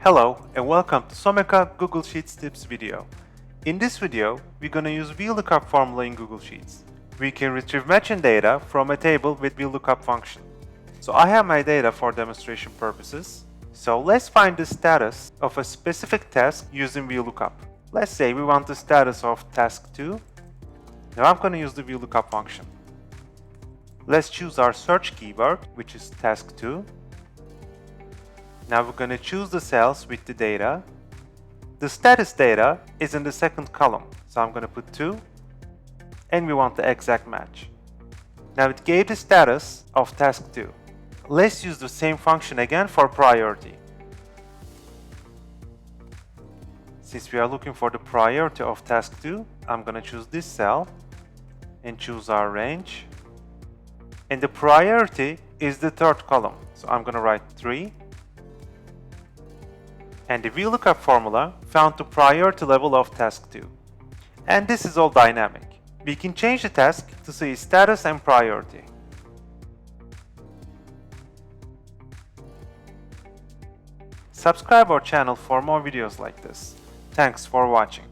Hello and welcome to Someka Google Sheets tips video. In this video, we're going to use VLOOKUP formula in Google Sheets. We can retrieve matching data from a table with VLOOKUP function. So I have my data for demonstration purposes. So let's find the status of a specific task using VLOOKUP. Let's say we want the status of task 2. Now I'm going to use the VLOOKUP function. Let's choose our search keyword, which is task 2. Now we're going to choose the cells with the data. The status data is in the second column, so I'm going to put 2, and we want the exact match. Now it gave the status of task 2. Let's use the same function again for priority. Since we are looking for the priority of task 2, I'm going to choose this cell and choose our range. And the priority is the third column, so I'm going to write 3. And the VLOOKUP formula found the priority level of task 2. And this is all dynamic. We can change the task to see status and priority. Subscribe our channel for more videos like this. Thanks for watching.